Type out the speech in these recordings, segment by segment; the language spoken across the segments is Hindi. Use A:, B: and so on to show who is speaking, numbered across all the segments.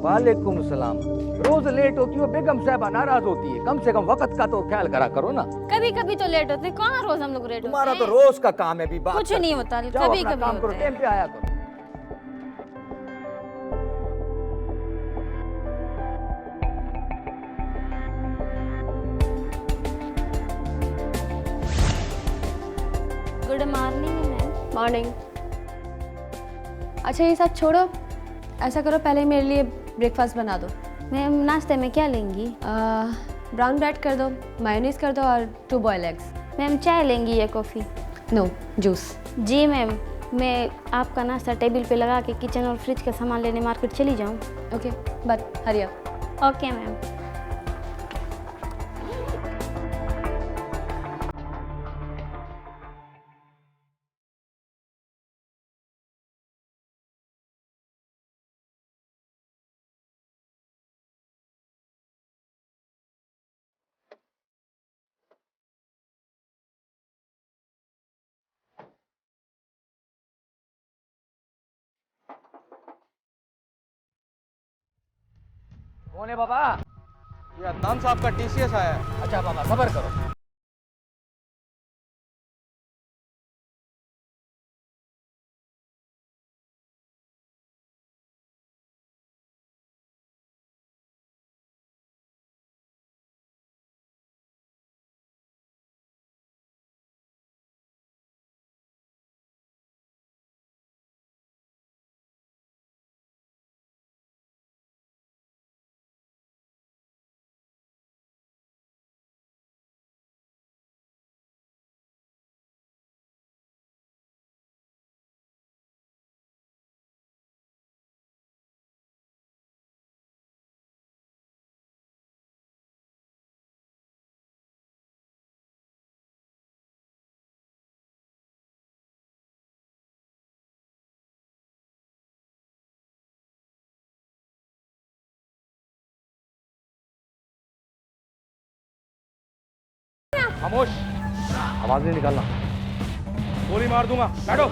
A: वालेकुम सलाम। रोज लेट होती हो, बेगम साहबा नाराज होती है। कम से कम वक्त का तो ख्याल करा करो ना।
B: कभी कभी तो लेट होते हैं, कहाँ रोज हम लोग लेट होते
A: तुम्हारा
B: हैं?
A: तो रोज का काम है। भी बात
B: कुछ नहीं होता,
A: जाओ
B: कभी
A: अपना
B: कभी
A: काम करो,
B: होता है।
A: टाइम पे आया करो।
B: Good morning ma'am.
C: मॉर्निंग। अच्छा ये सब छोड़ो, ऐसा करो पहले मेरे लिए ब्रेकफास्ट बना दो।
B: मैम नाश्ते में क्या लेंगी?
C: ब्राउन ब्रेड कर दो, मायोनीज कर दो और 2 बॉयल एग्स।
B: मैम चाय लेंगी या कॉफ़ी?
C: No, juice.
B: जी मैम, मैं आपका नाश्ता टेबल पे लगा के किचन और फ्रिज का सामान लेने मार्केट चली जाऊँ?
C: Okay, but hurry up.
B: Okay ma'am.
A: कौन है बाबा?
D: ये अदनान साहब का टीसीएस आया है।
A: अच्छा बाबा सबर करो। खामोश, आवाज नहीं निकालना।
D: गोली मार दूंगा, बैठो।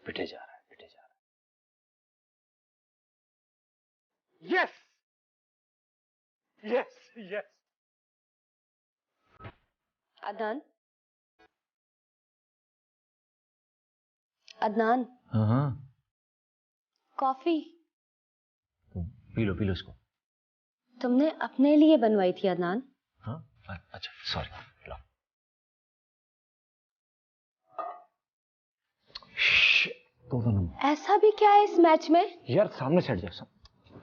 A: पिटे जा रहा है, पिटे जा रहा
D: yes yes yes.
C: Adnan, Adnan,
A: है। हाँ,
C: कॉफी
A: पी लो इसको।
C: तुमने अपने लिए बनवाई थी अदनान।
A: हाँ, अच्छा सॉरी।
E: दो नंबर।
C: ऐसा भी क्या है इस मैच में
E: यार सामने से हट जा सब।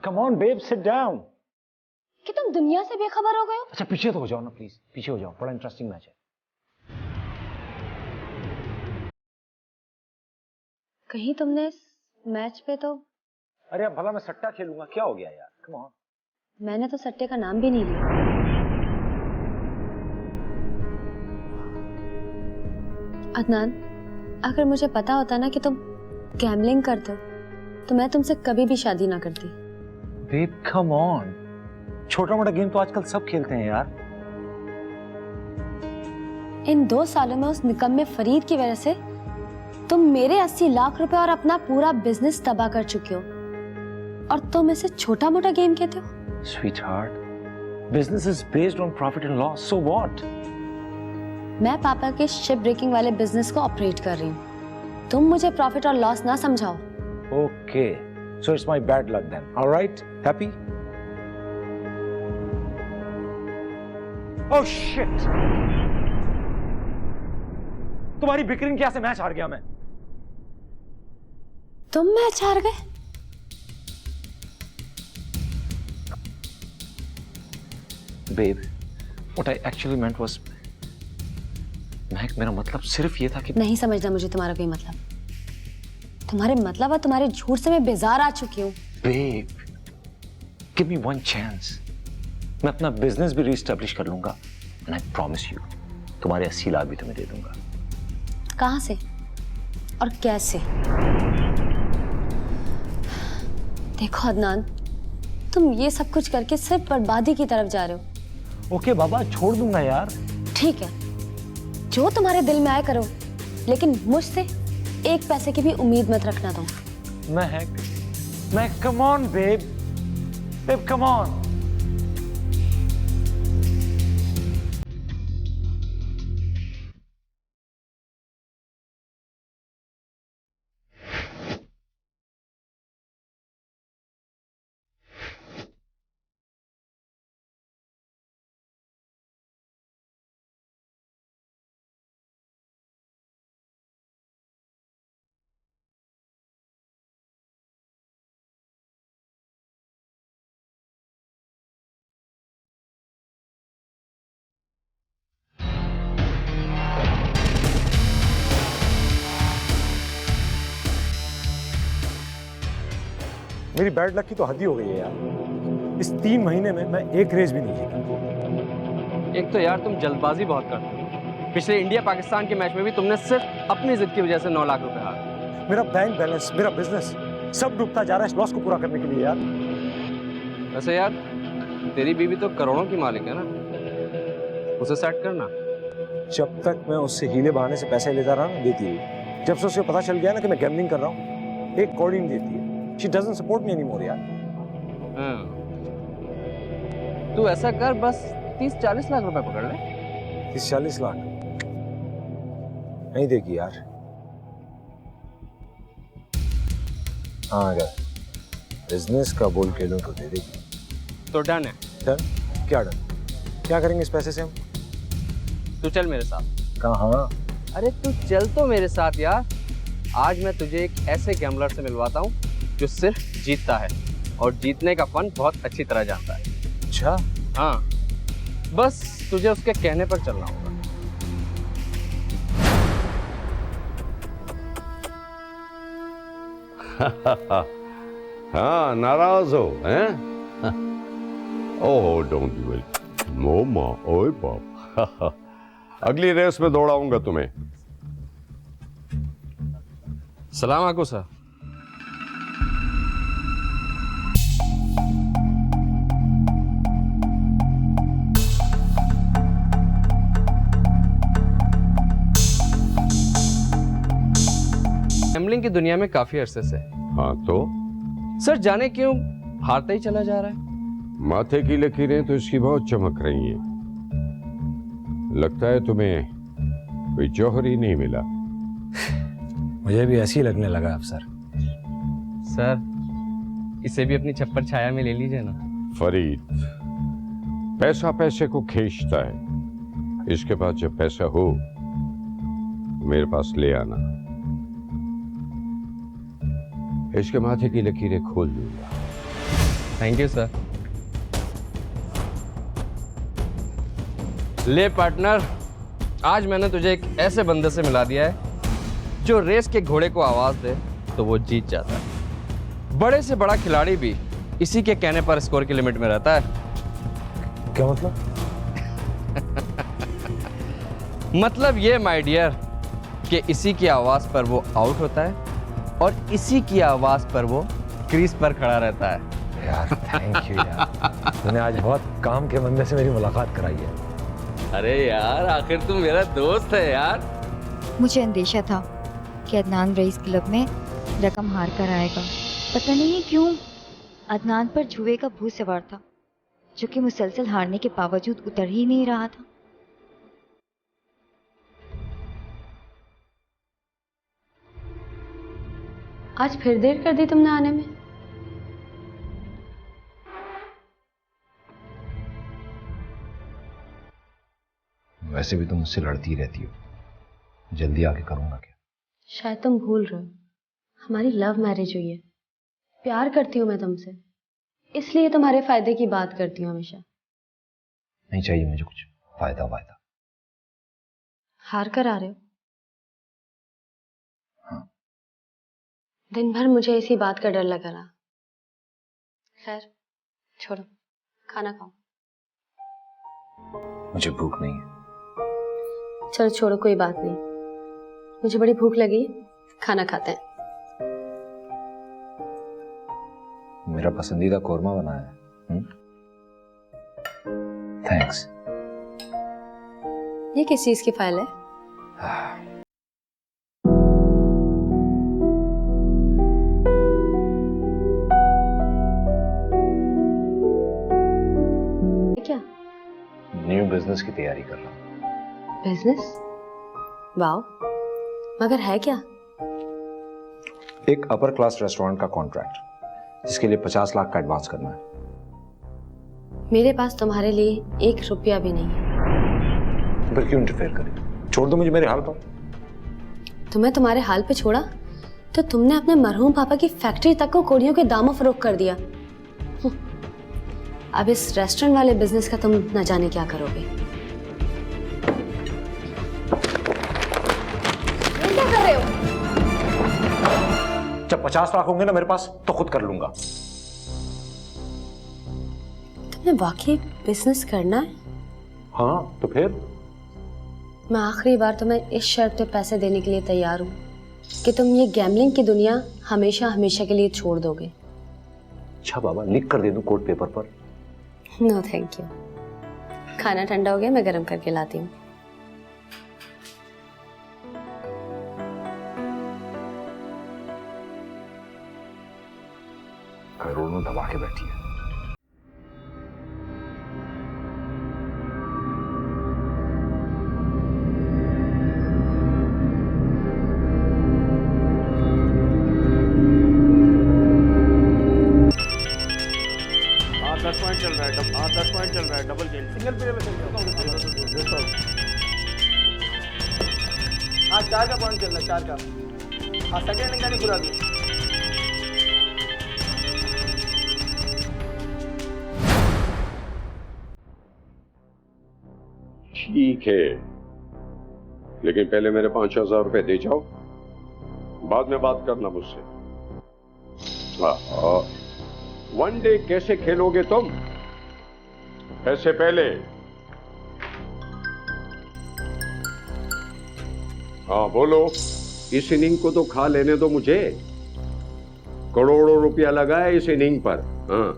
E: Come on babe, sit down.
C: कि तुम दुनिया से बेखबर हो गए हो?
E: अच्छा पीछे तो हो जाओ ना प्लीज, पीछे हो जाओ, बड़ा इंटरेस्टिंग मैच है।
C: कहीं तुमने इस मैच पे तो
E: अरे अब भला मैं सट्टा खेलूंगा, क्या हो गया यार, कम ऑन।
C: मैंने तो सट्टे का नाम भी नहीं लिया। अदनान, अगर मुझे पता होता ना कि तुम गैम्बलिंग करते हो तो मैं तुमसे कभी भी शादी ना करती।
E: बेब कम ऑन, छोटा मोटा गेम तो आजकल सब खेलते हैं यार।
C: इन 2 सालों में उस निकम्मे फरीद की वजह से तुम मेरे 80 लाख रुपए और अपना पूरा बिजनेस तबाह कर चुके हो, और तुम इसे छोटा मोटा गेम कहते हो?
E: Sweetheart, business is based on profit and loss, so what?
C: मैं पापा के शिप ब्रेकिंग वाले बिजनेस को ऑपरेट कर रही हूँ। तुम मुझे प्रॉफिट और लॉस ना समझाओ।
E: Okay, so it's my bad luck then. All right, happy? Oh shit! तुम्हारी बिक्रिंग क्या से मैच हार गया मैं।
C: तुम मैच हार गए?
E: Babe, what I actually meant was, महक, मेरा मतलब सिर्फ ये था कि
C: नहीं समझना मुझे तुम्हारा कोई मतलब। तुम्हारे मतलब और तुम्हारे झूठ से मैं बेजार आ चुकी हूँ।
E: Babe, give me one chance. मैं अपना बिजनेस भी रीस्टैब्लिश कर लूंगा, and I promise you, तुम्हारे 80 लाख भी तुम्हें दे दूंगा।
C: कहाँ से और कैसे? देखो अदनान, तुम ये सब कुछ करके सिर्फ बर्बादी की तरफ जा रहे हो।
E: ओके बाबा, छोड़ दूंगा यार।
C: ठीक है, जो तुम्हारे दिल में आए करो, लेकिन मुझसे 1 पैसे की भी उम्मीद मत रखना तुम।
E: मैं come on babe come on. मेरी बैड लक की तो हद ही हो गई है यार। इस 3 महीने में मैं एक रेस भी नहीं जीता।
F: एक तो यार तुम जल्दबाजी बहुत करते हो। पिछले इंडिया पाकिस्तान के मैच में भी तुमने सिर्फ अपनी जिद की वजह से 9 लाख रुपए हारे।
E: मेरा बैंक बैलेंस, मेरा बिजनेस सब डूबता जा रहा है इस लॉस को पूरा करने के लिए यार।
F: वैसे यार तेरी बीवी तो करोड़ों की मालिक है ना, उसे सेट करना।
E: जब तक मैं उससे हीले बहाने से पैसे लेता रहा ना, देती है। जब से उसे पता चल गया ना कि मैं गैम्बलिंग कर रहा हूँ, 1 कौड़ी नहीं देती है। She doesn't support me anymore यार।
F: तू ऐसा कर, बस 30-40 लाख रुपए पकड़ ले।
E: 30-40 लाख नहीं देगी यार। हाँ अगर बिजनेस का बोल के लो तो दे देगी।
F: तो डन है।
E: डन? क्या डन? क्या करेंगे इस पैसे से हम?
F: तू चल मेरे साथ।
E: कहाँ?
F: अरे तू चल तो मेरे साथ यार। आज मैं तुझे एक ऐसे गैम्बलर से मिलवाता हूँ जो सिर्फ जीतता है और जीतने का फन बहुत अच्छी तरह जानता है।
E: अच्छा?
F: हाँ, बस तुझे उसके कहने पर चलना होगा।
G: हाँ, नाराज हो हैं? ओह डोंट डू इट मोमा, ओए बाप। अगली रेस में दौड़ाऊंगा तुम्हें।
F: सलाम आको सर। गैम्बलिंग की दुनिया में काफी अरसे से।
G: हाँ तो
F: सर जाने क्यों हारता ही चला जा रहा है।
G: माथे की लकीरें तो इसकी बहुत चमक रही हैं। लगता है तुम्हें कोई जौहर ही नहीं मिला।
E: मुझे भी ऐसी लगने लगा अफसर।
F: सर इसे भी अपनी छप्पर छाया में ले लीजिए ना।
G: फरीद, पैसा पैसे को खींचता है। इसके पास जब पैसा हो मेरे पास ले आना। इसके माथे की लकीरें खोल दूंगा।
F: Thank you sir. ले पार्टनर, आज मैंने तुझे एक ऐसे बंदे से मिला दिया है जो रेस के घोड़े को आवाज दे तो वो जीत जाता है। बड़े से बड़ा खिलाड़ी भी इसी के कहने पर स्कोर की लिमिट में रहता है।
E: क्या मतलब?
F: मतलब ये माय डियर कि इसी की आवाज पर वो आउट होता है और इसी की आवाज पर वो क्रीज पर खड़ा रहता है।
E: यार थैंक यू यार, तूने आज बहुत काम के बंदे से मेरी मुलाकात कराई है।
F: अरे यार, आखिर तुम मेरा दोस्त है यार।
H: मुझे अंदेशा था कि अदनान रईस क्लब में रकम हार कर आएगा। पता नहीं क्यों अदनान पर जुए का भूत सवार था, जो कि मुसलसल हारने के बावजूद उतर ही नहीं रहा था।
C: आज फिर देर कर दी तुमने आने में।
E: वैसे भी तुम मुझसे लड़ती रहती हो, जल्दी आके करूंगा क्या?
C: शायद तुम भूल रहे हो, हमारी लव मैरिज हुई है। प्यार करती हूँ मैं तुमसे, इसलिए तुम्हारे फायदे की बात करती हूँ हमेशा।
E: नहीं चाहिए मुझे कुछ फायदा वायदा।
C: हार कर आ रहे हो?
E: हाँ।
C: दिन भर मुझे इसी बात का डर लगा रहा। खैर छोड़ो, खाना खाओ।
E: मुझे भूख नहीं है।
C: चलो छोड़ो, कोई बात नहीं, मुझे बड़ी भूख लगी है, खाना खाते हैं।
E: मेरा पसंदीदा कोरमा बना है। थैंक्स।
C: ये किस चीज की फाइल है? क्या?
E: न्यू बिजनेस की तैयारी कर रहा हूँ।
C: बिजनेस? वाओ, मगर है क्या?
E: एक अपर क्लास रेस्टोरेंट का कॉन्ट्रैक्ट, जिसके लिए 50 लाख का एडवांस करना है।
C: मेरे पास तुम्हारे लिए 1 रुपया भी नहीं है।
E: फिर क्यों इंटरफेयर करें? छोड़ दो मुझे मेरे हाल पर।
C: तुम्हें तुम्हारे हाल पे छोड़ा तो तुमने अपने मरहूम पापा की फैक्ट्री तक को कोड़ियों के दामों फरोख्त कर दिया। अब इस रेस्टोरेंट वाले बिजनेस का तुम न जाने क्या करोगे। क्या कर रहे हो?
E: जब 50 लाख होंगे ना मेरे पास तो खुद कर लूंगा।
C: तुमने वाकई बिजनेस करना है?
E: हाँ तो फिर?
C: मैं आखिरी बार तुम्हें इस शर्त पे पैसे देने के लिए तैयार हूँ कि तुम ये गैम्बलिंग की दुनिया हमेशा हमेशा के लिए छोड़ दोगे।
E: अच्छा बाबा, लिख कर दे दूं कोर्ट पेपर पर?
C: नो थैंक यू, खाना ठंडा हो गया, मैं गर्म करके लाती हूँ।
E: करोड़ों दबा के बैठी है।
D: हाँ 10 पॉइंट चल रहा है। हाँ 10 पॉइंट चल रहा है। डबल गेम सिंगल प्लेयर में चल रहा है। हाँ 4 का पॉइंट चल रहा है, 4 का। हाँ सेकेंड इनिंग का नहीं खुला अभी।
G: ठीक है, लेकिन पहले मेरे 5,000 रुपए दे जाओ, बाद में बात करना मुझसे। वनडे कैसे खेलोगे तुम? पैसे पहले। हाँ बोलो, इस इनिंग को तो खा लेने दो मुझे। करोड़ों रुपया लगा है इस इनिंग पर। हाँ,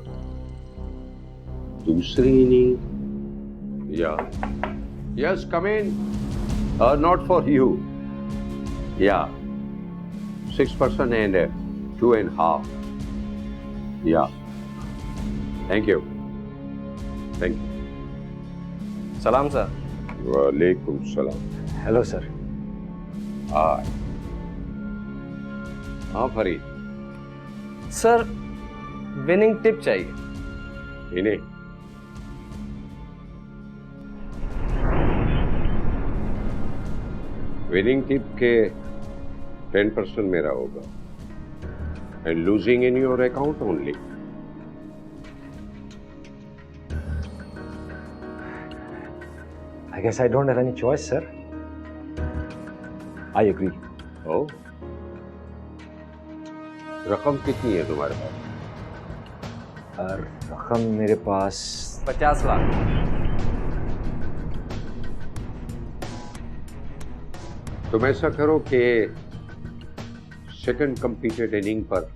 G: दूसरी इनिंग या Yes, come in. Not for you. Yeah. 6% and 2.5. Yeah. Thank you. Thank you.
F: सलाम सर।
G: वालेकुम सलाम।
E: Hello sir.
G: हाय। हाँ फरीद।
F: सर, विनिंग टिप चाहिए।
G: इन्हें विनिंग टिप के 10% मेरा होगा। and losing in your account only.
E: I guess I don't have any choice, sir. I agree.
G: Oh, रकम कितनी है तुम्हारे पास?
E: रकम मेरे पास
F: 50 लाख।
G: तुम ऐसा करो कि सेकंड कंप्लीटेड इनिंग पर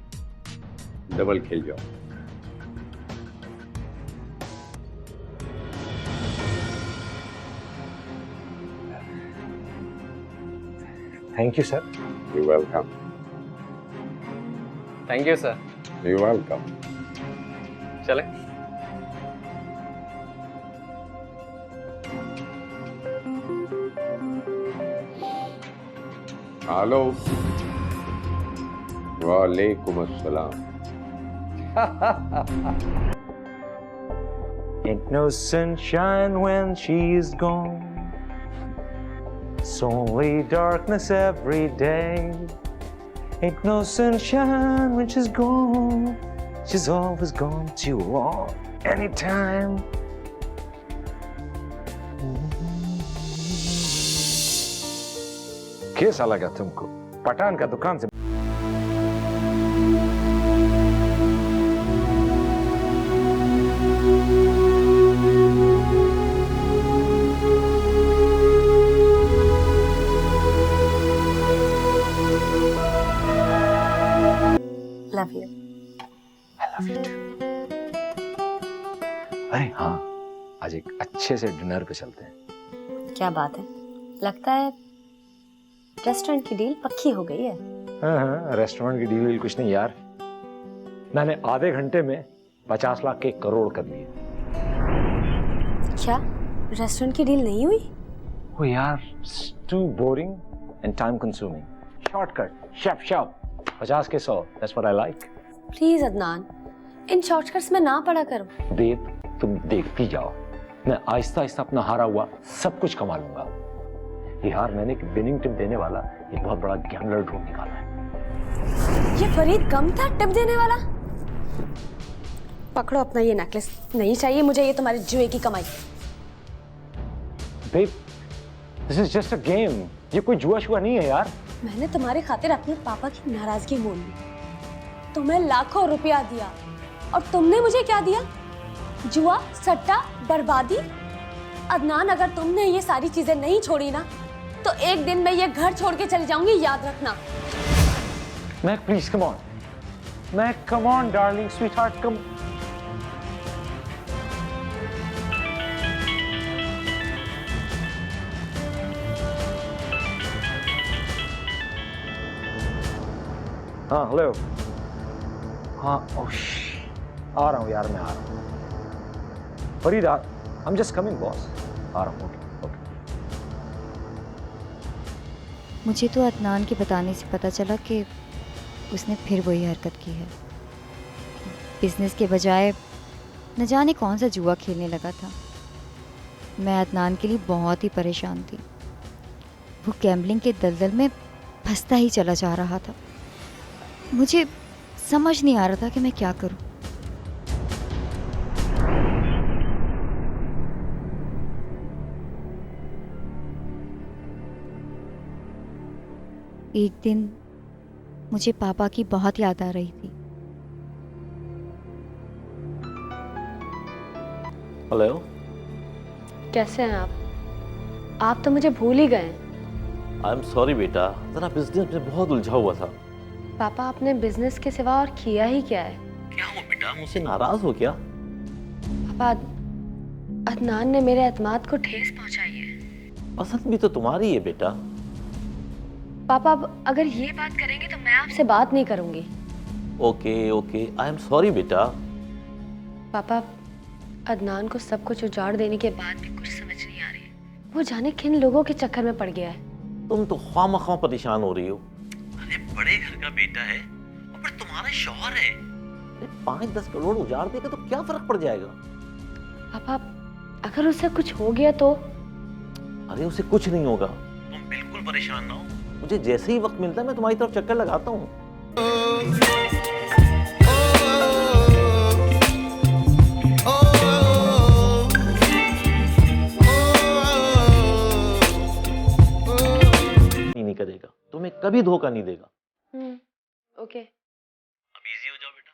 G: डबल खेल जाओ।
E: Thank you sir.
G: You welcome.
F: Thank you sir.
G: You welcome.
F: चले।
G: हेलो। वालेकुम अस्सलाम।
E: Ain't no sunshine when she's gone. It's only darkness every day. Ain't no sunshine when she's gone. She's always gone too long. Anytime. कैसा लगा तुमको? पठान का दुकान से
C: लव यू।
E: अरे हाँ, आज एक अच्छे से डिनर पे चलते हैं।
C: क्या बात है, लगता है रेस्टोरेंट की डील पक्की हो गई है।
E: हाँ, रेस्टोरेंट की डील कुछ नहीं यार, मैंने आधे घंटे में 50 लाख के करोड़ कर लिए।
C: क्या रेस्टोरेंट की डील नहीं हुई?
E: ओ यार, too boring and time consuming. Shortcut, shop shop, 50 के 100, that's what I like।
C: Please Adnan, इन शॉर्टकट्स में ना पड़ा करो।
E: बेब, तुम देखती जाओ, मैं आहिस्ता आहिस्ता अपना हारा हुआ सब कुछ कमा लूंगा। ये हार मैंने एक विनिंग टिप देने वाला एक बहुत बड़ा गैम्बलर ढूंढ निकाला है।
C: ये फरीद कम था टिप देने वाला? पकड़ो अपना ये नेकलेस, नहीं चाहिए मुझे ये तुम्हारे जुए की कमाई।
E: Babe, this is just a game, ये कोई जुआ शुआ नहीं है यार।
C: मैंने तुम्हारे खातिर अपने पापा की नाराजगी मोल ली, तुम्हें लाखों रुपया दिया और तुमने मुझे क्या दिया? जुआ, सट्टा, बर्बादी। अदनान, अगर तुमने ये सारी चीजें नहीं छोड़ी ना तो एक दिन मैं ये घर छोड़ के चली जाऊंगी, याद रखना।
E: Mac, please come on. Mac, come on darling, sweetheart, come. हाँ, हेलो। हाँ, ओश, आ रहा हूँ यार, मैं आ रहा हूँ। Farid, I'm just coming, boss। आ रहा हूँ, ओके।
H: मुझे तो अदनान के बताने से पता चला कि उसने फिर वही हरकत की है। बिजनेस के बजाय न जाने कौन सा जुआ खेलने लगा था। मैं अदनान के लिए बहुत ही परेशान थी। वो गैम्बलिंग के दलदल में फंसता ही चला जा रहा था। मुझे समझ नहीं आ रहा था कि मैं क्या करूं। एक दिन मुझे पापा की बहुत याद आ रही थी।
I: हेलो,
C: कैसे हैं आप? आप तो मुझे भूल ही गए।
I: आई एम सॉरी बेटा, जरा बिजनेस में बहुत उलझा हुआ था।
C: पापा, आपने बिजनेस के सिवा और किया ही क्या है?
I: क्या हुआ बेटा, मुझसे नाराज हो क्या?
C: पापा, अदनान ने मेरे एतमाद को ठेस पहुंचाई है।
I: पसंद भी तो तुम्हारी है बेटा।
C: पापा, अब अगर ये बात करेंगे तो मैं आपसे बात नहीं करूंगी।
I: Okay okay, I am sorry बेटा।
C: पापा, अदनान को सब कुछ उजाड़ देने के बाद भी कुछ समझ नहीं आ रही। वो जाने किन लोगों के चक्कर में पड़ गया है।
I: तुम तो ख्वामख्वाह परेशान हो रही हो। अरे बड़े घर का बेटा है और फिर तुम्हारा शौहर है। 5-10 करोड़ उजाड़ देगा तो क्या फर्क पड़ जाएगा?
C: पापा, अगर उसे कुछ हो गया तो?
I: अरे उसे कुछ नहीं होगा, तुम बिल्कुल परेशान ना हो। मुझे जैसे ही वक्त मिलता है मैं तुम्हारी तरफ चक्कर लगाता हूँ। कभी धोखा नहीं देगा।
C: ओके,
I: अब इजी हो जाओ बेटा।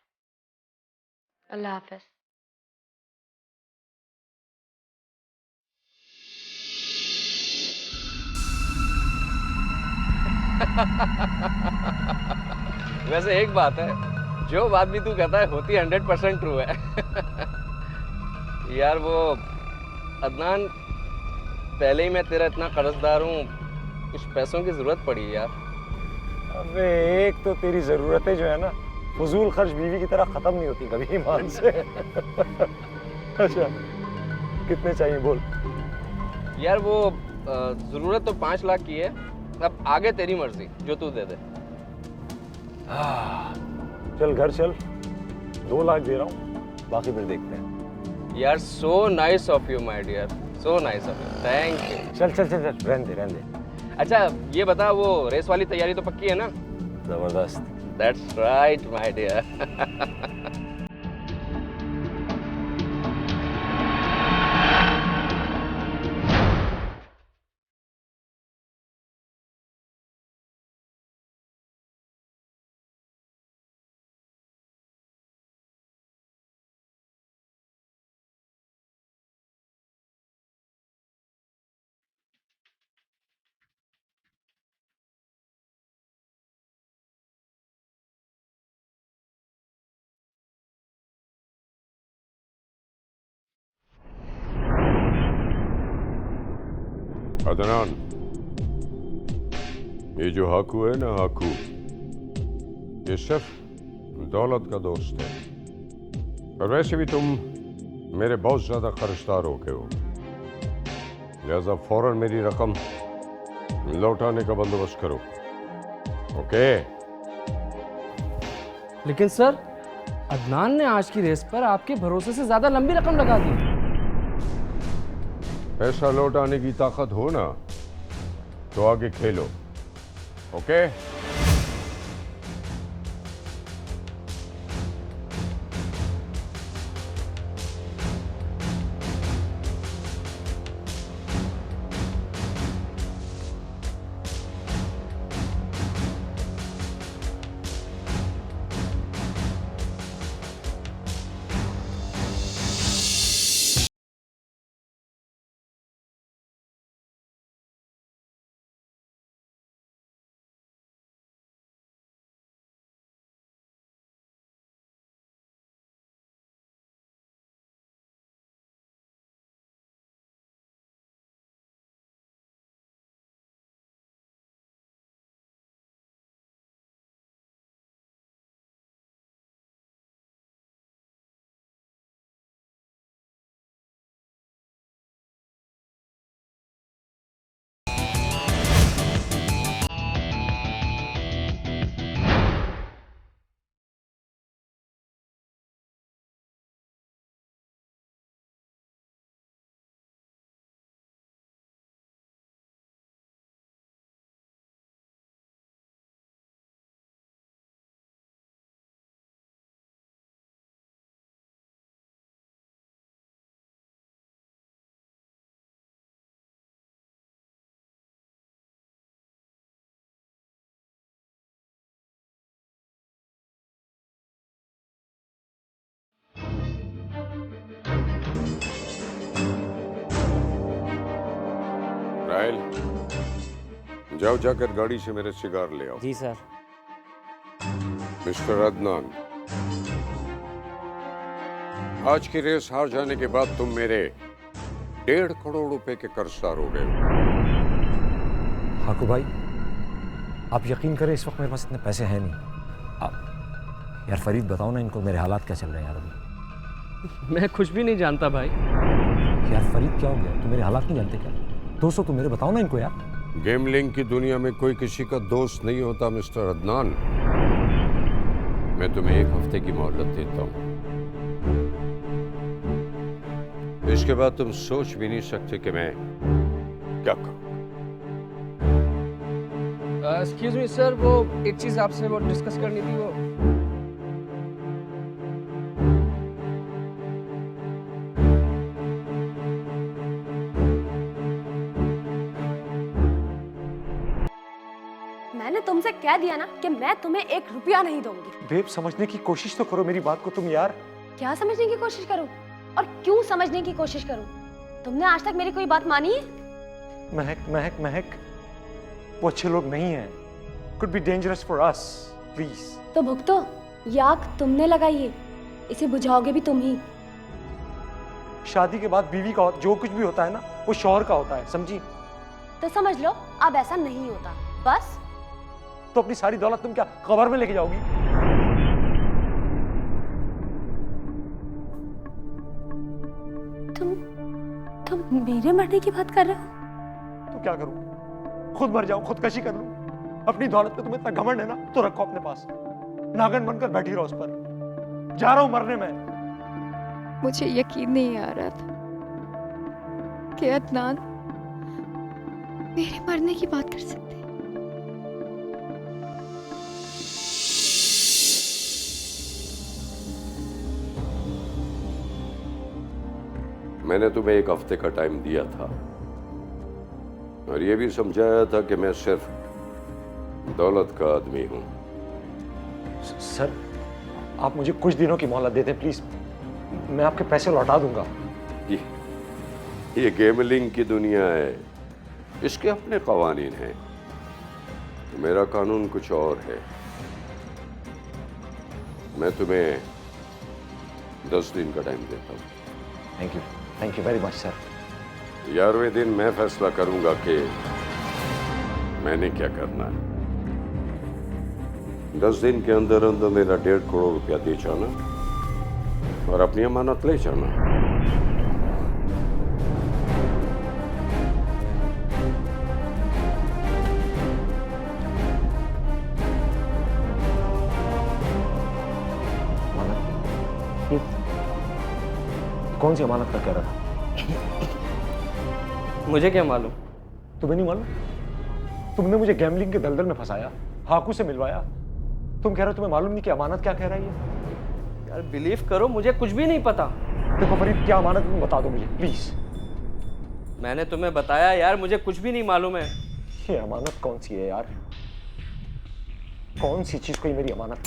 C: अल्लाह हाफिज।
F: वैसे एक बात है, जो बात भी तू कहता है होती 100% ट्रू है। यार वो अदनान, पहले ही मैं तेरा इतना कर्जदार हूँ, कुछ पैसों की जरूरत पड़ी है यार।
J: अबे एक तो तेरी जरूरतें जो है ना, फजूल खर्च बीवी की तरह खत्म नहीं होती कभी ईमान से। अच्छा कितने चाहिए बोल।
F: यार वो जरूरत तो 5 लाख की है, अब आगे तेरी मर्जी, जो तू दे दे।
J: चल घर चल, 2 लाख दे रहा हूँ, बाकी फिर देखते हैं।
F: यार so nice of you my dear, so nice of you, thank you.
J: चल चल चल चल, रहने दे।
F: अच्छा ये बता, वो रेस वाली तैयारी तो पक्की है ना?
J: जबरदस्त।
F: That's right my dear.
G: Adnan, ये जो हाकू है ना, हाकू, ये सिर्फ दौलत का दोस्त है। और वैसे भी तुम मेरे बहुत ज्यादा कर्जदार हो गए हो, लिहाजा फौरन मेरी रकम लौटाने का बंदोबस्त करो। ओके?
F: लेकिन सर, अदनान ने आज की रेस पर आपके भरोसे से ज्यादा लंबी रकम लगा दी।
G: पैसा लौटाने की ताकत हो ना तो आगे खेलो। ओके? राइल, जाओ जाकर गाड़ी से मेरे सिगार ले आओ।
J: जी सर।
G: मिस्टर अदनान, आज की रेस हार जाने के बाद तुम मेरे 1.5 करोड़ रुपए के कर्जदार हो गए।
J: हाकू भाई, आप यकीन करें इस वक्त मेरे पास इतने पैसे हैं नहीं। आप यार फरीद बताओ ना इनको मेरे हालात क्या चल रहे हैं यार अभी।
F: मैं कुछ भी नहीं जानता भाई।
J: यार फरीद क्या हो गया, तुम मेरे हालात नहीं जानते क्या? दोस्तों तुम मेरे बताओ ना इनको यार।
G: गेमलिंग की दुनिया में कोई किसी का दोस्त नहीं होता मिस्टर अदनान। मैं तुम्हें 1 हफ्ते की मोहलत देता हूँ, इसके बाद तुम सोच भी नहीं सकते कि मैं क्या करूँ।
F: एक्सक्यूज मी सर, वो एक चीज आपसे वो डिस्कस करनी थी। वो
C: मैंने मैंने तुमसे कह दिया ना कि मैं तुम्हें 1 रुपया नहीं दूंगी।
J: बेब समझने की कोशिश तो करो मेरी बात को तुम यार।
C: क्या समझने की कोशिश करूं? और क्यों समझने की कोशिश करूं? तुमने आज तक मेरी कोई बात मानी है?
J: महक महक महक, वो अच्छे लोग नहीं हैं। Could be dangerous for us, please.
C: तो भुगतो, ये आग तुमने लगाई है, इसे बुझाओगे भी तुम ही।
J: शादी के बाद बीवी का जो कुछ भी होता है ना, वो शौहर का होता है, समझी?
C: तो समझ लो अब ऐसा नहीं होता, बस।
J: तो अपनी सारी दौलत तुम क्या कब्र में लेके जाओगी?
C: तुम मेरे मरने की बात कर रहे हो?
J: तो क्या करूं? खुद मर जाऊं, खुदकशी कर लूं? अपनी दौलत पे तुम्हें इतना घमंड है ना, तो रखो अपने पास। नागन बनकर बैठी रहो उस पर। जा रहा हूं मरने में।
H: मुझे यकीन नहीं आ रहा था कि अदनान मेरे मरने की बात कर सकते।
G: मैंने तुम्हें 1 हफ्ते का टाइम दिया था और ये भी समझाया था कि मैं सिर्फ दौलत का आदमी हूं।
J: सर, आप मुझे कुछ दिनों की मोहलत दे दें प्लीज। मैं आपके पैसे लौटा दूंगा।
G: ये गैमलिंग की दुनिया है, इसके अपने कवानीन हैं। मेरा कानून कुछ और है। मैं तुम्हें 10 दिन का टाइम देता हूं।
J: Thank you very much sir.
G: 11वें दिन मैं फैसला करूंगा कि मैंने क्या करना है। 10 दिन के अंदर अंदर मेरा 1.5 करोड़ रुपया दे जाना और अपनी अमानत ले जाना।
J: कौन सी अमानत का कह रहा था?
F: मुझे क्या मालूम?
J: तुम्हें नहीं मालूम? तुमने मुझे गैम्बलिंग के दलदल में फंसाया, हाकू से मिलवाया। तुम कह रहे हो तुम्हें मालूम नहीं कि अमानत क्या कह रही है?
F: यार बिलीव करो, मुझे कुछ भी नहीं पता।
J: देखो फरीद, क्या अमानत तुम बता दो मुझे प्लीज।
F: मैंने तुम्हें बताया यार, मुझे कुछ भी नहीं मालूम है।
J: ये अमानत कौन सी है यार? कौन सी चीज को ये मेरी अमानत?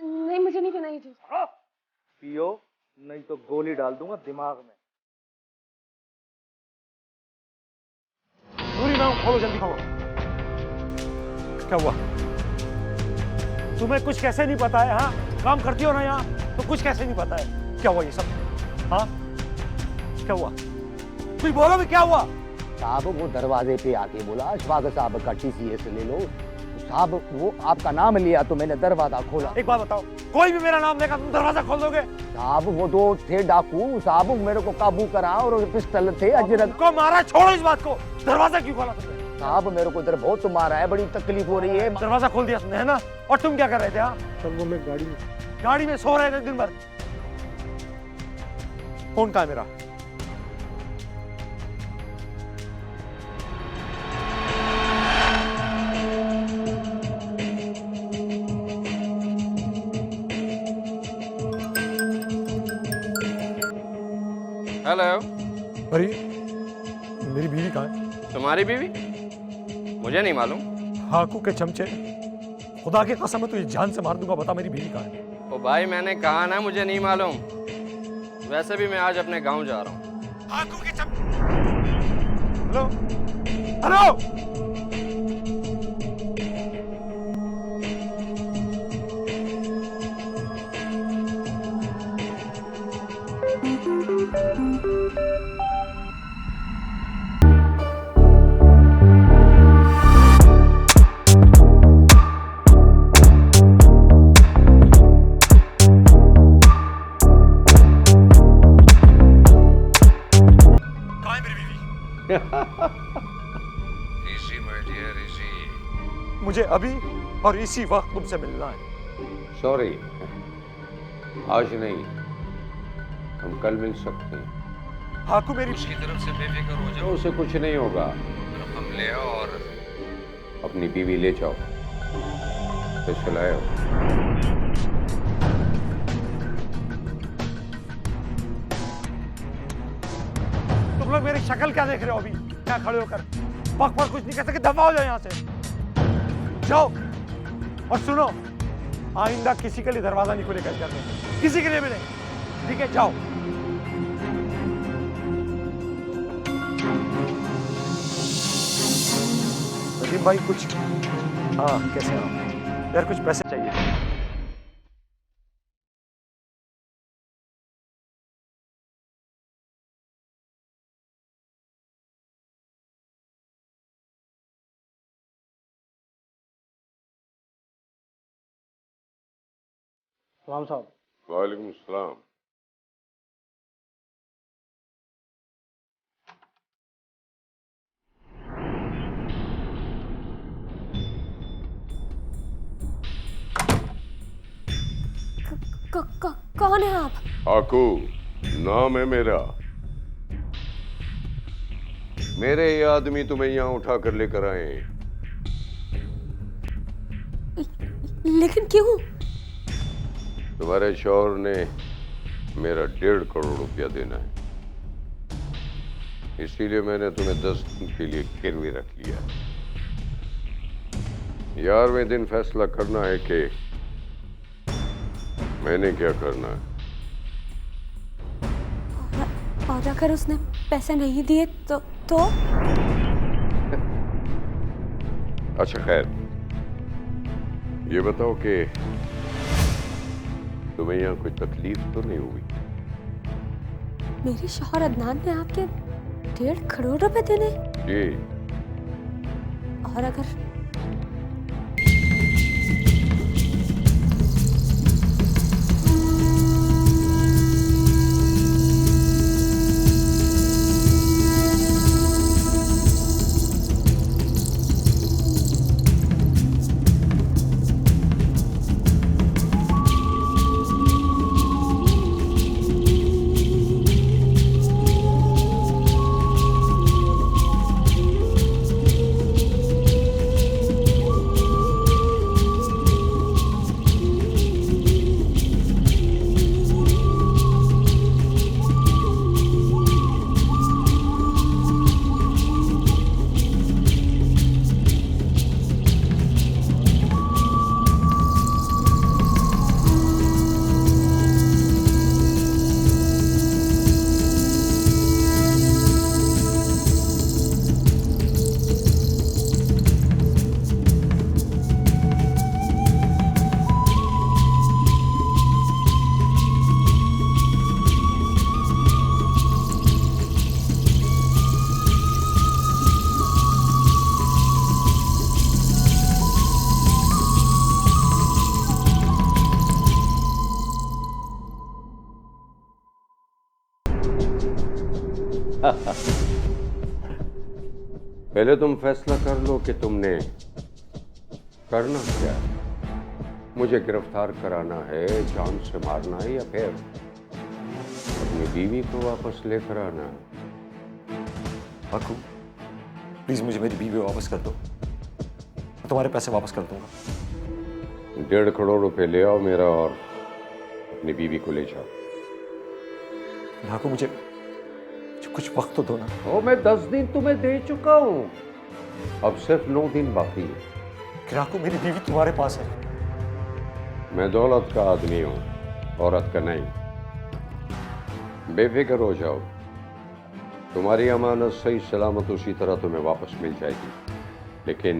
C: नहीं, मुझे नहीं पीना ये जूस।
A: पियो, नहीं तो गोली डाल दूंगा दिमाग में।
J: पूरी ना खोलो, जल्दी खोलो। क्या हुआ? तुम्हें कुछ कैसे नहीं पता है? हाँ, काम करती हो ना यहाँ, तो कुछ कैसे नहीं पता है? क्या हुआ ये सब? हाँ, क्या हुआ? कुछ बोलो भी, क्या हुआ?
A: साहब वो दरवाजे पे आके बोला स्वागत साहब का TCS ले लो। साहब वो आपका नाम लिया तो मैंने दरवाजा खोला।
J: एक बात बताओ, कोई भी मेरा नाम लेगा तुम दरवाजा खोल दोगे?
A: साहब वो 2 थे डाकू, साहब मेरे को काबू करा और पिस्टल थे अजरक
J: को मारा। छोड़ो इस बात को, दरवाजा क्यों खोला तुमने?
A: साहब मेरे को इधर बहुत मारा है, बड़ी तकलीफ हो रही है।
J: दरवाजा खोल दिया तुमने, है ना? और तुम क्या कर रहे थे? हाँ,
A: सब वो मैं
J: गाड़ी में सो रहे थे दिन भर। फोन कहाँ है मेरा?
F: हेलो।
J: अरे मेरी बीवी कहाँ है?
F: तुम्हारी बीवी? मुझे नहीं मालूम।
J: हाकू के चमचे, खुदा की कसम है तुझे जान से मार दूंगा। बता मेरी बीवी कहाँ है?
F: ओ भाई मैंने कहा ना मुझे नहीं मालूम। वैसे भी मैं आज अपने गांव जा रहा हूँ।
J: हाकू के चमचे। Hello hello,
G: easy my dear easy.
J: मुझे अभी और इसी वक्त तुमसे मिलना है।
G: सॉरी, आज नहीं, हम कल मिल सकते हैं।
J: हाकू मेरी
G: उसकी तरफ से बेफिक्र हो जाओ, उसे कुछ नहीं होगा। हम ले आओ और अपनी बीवी ले जाओ। कैसे लाए हो?
J: तुम लोग मेरी शक्ल क्या देख रहे हो अभी? क्या खड़े होकर बक बक कुछ नहीं कर सकते? दफा हो जाओ यहाँ से, जाओ। और सुनो, आइंदा किसी के लिए दरवाजा नहीं खुलेगा घर में, किसी के लिए भी नहीं, ठीक है? जाओ। नदीम भाई कुछ, हाँ कैसे हो यार? कुछ पैसे चाहिए। सलाम साहब।
G: वालेकुम सलाम।
C: कौन है आप?
G: आकू नाम है मेरा। मेरे ये आदमी तुम्हें यहाँ उठा कर लेकर आए हैं।
C: लेकिन क्यों?
G: तुम्हारे शौहर ने मेरा 1.5 करोड़ रुपया देना है, इसीलिए मैंने तुम्हें 10 दिन के लिए गिरवी रख लिया। 11वें दिन फैसला करना है कि मैंने क्या करना है।
C: और अगर उसने पैसे नहीं दिए तो?
G: अच्छा खैर, ये बताओ कि तुम्हें यहाँ कोई तकलीफ तो नहीं हुई?
C: मेरे शौहर अदनान ने आपके 1.5 करोड़ रुपए देने?
G: जी।
C: और अगर
G: पहले तुम फैसला कर लो कि तुमने करना क्या है। मुझे गिरफ्तार कराना है, जान से मारना है, या फिर अपनी बीवी को वापस लेकर आना है?
J: आकू प्लीज मुझे मेरी बीवी वापस कर दो, मैं तुम्हारे पैसे वापस कर दूंगा।
G: 1.5 करोड़ रुपए ले आओ मेरा, और अपनी बीवी को ले जाओ।
J: आकू मुझे कुछ वक्त तो दो ना।
G: ओ, मैं 10 दिन तुम्हें दे चुका हूं, अब सिर्फ 9 दिन बाकी है।
J: राकू मेरी बीवी तुम्हारे पास है।
G: मैं दौलत का आदमी हूं, औरत का नहीं। बेफिक्र हो जाओ, तुम्हारी अमानत सही सलामत उसी तरह तुम्हें वापस मिल जाएगी, लेकिन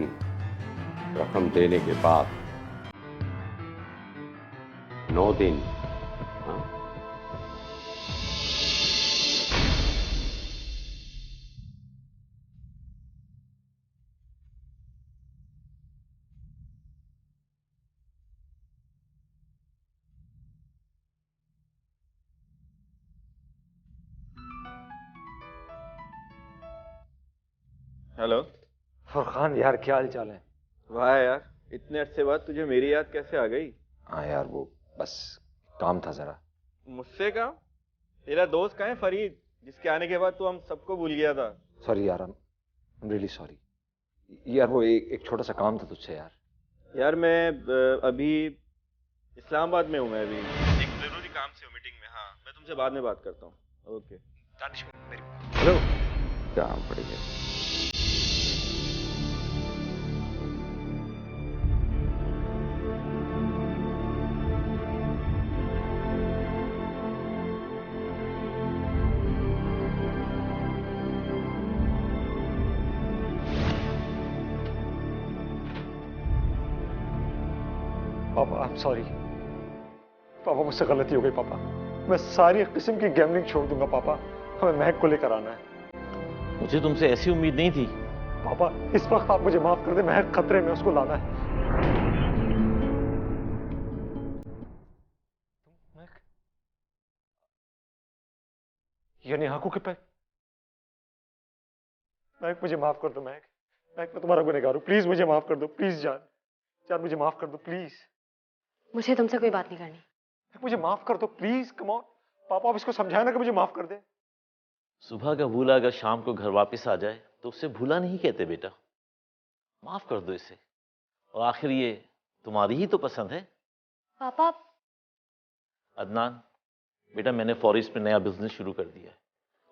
G: रकम देने के बाद 9 दिन। हाँ?
K: हेलो
J: फरखान यार, क्या हाल चाल है?
K: वाह यार, इतने अरसे बाद तुझे मेरी याद कैसे आ गई?
J: हाँ यार, वो बस काम था जरा।
K: मुझसे काम? तेरा दोस्त कहाँ है फरीद, जिसके आने के बाद तू हम सबको भूल गया था?
J: सॉरी यार, आई एम रियली सॉरी यार। वो एक छोटा सा काम था तुझसे यार।
K: यार मैं अभी इस्लामाबाद में हूँ। मैं अभी एक ज़रूरी काम से हूँ, मीटिंग में। हाँ, मैं तुमसे बाद में बात करता हूँ। ओके।
J: दानिश मेरी
K: हेलो। काम पड़ गया।
J: पापा आई एम सॉरी पापा, मुझसे गलती हो गई पापा। मैं सारी किस्म की गैम्बलिंग छोड़ दूंगा पापा। हमें महक को लेकर आना है।
I: मुझे तुमसे ऐसी उम्मीद नहीं थी।
J: पापा इस वक्त आप मुझे माफ कर दे, महक खतरे में, उसको लाना है। महक, यानी आंखों के पैर। महक मुझे माफ कर दो। महक, महक मैं तुम्हारा गुनहगार हूं, प्लीज मुझे माफ कर दो। प्लीज जान, जान मुझे माफ कर दो प्लीज।
C: मुझे तुमसे कोई बात नहीं करनी।
J: मुझे माफ कर दो प्लीज, कम ऑन। पापा आप इसको समझाए ना कि मुझे माफ कर दे।
I: सुबह का भूला अगर शाम को घर वापस आ जाए तो उसे भूला नहीं कहते बेटा। माफ कर दो इसे। और आखिर ये तुम्हारी ही तो पसंद है।
C: पापा
I: अदनान बेटा, मैंने फॉरेस्ट में नया बिजनेस शुरू कर दिया है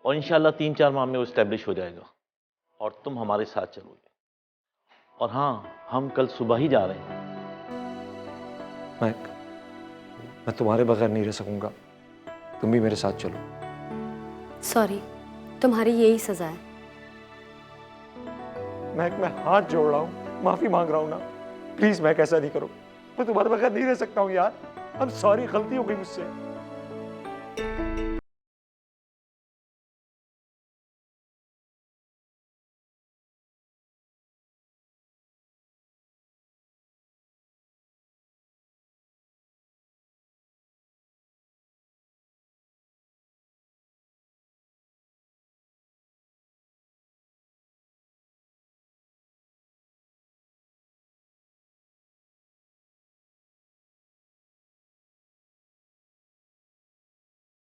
I: और इंशाल्लाह 3-4 माह में वो एस्टेब्लिश हो जाएगा और तुम हमारे साथ चलोगे। और हाँ, हम कल सुबह ही जा रहे हैं।
J: महक, मैं तुम्हारे बगैर नहीं रह सकूंगा, तुम भी मेरे साथ चलो।
C: सॉरी, तुम्हारी यही सजा है।
J: महक मैं हाथ जोड़ रहा हूँ, माफी मांग रहा हूँ ना, प्लीज महक ऐसा नहीं करो। मैं तुम्हारे बगैर नहीं रह सकता हूँ यार। I'm sorry, गलती हो गई मुझसे।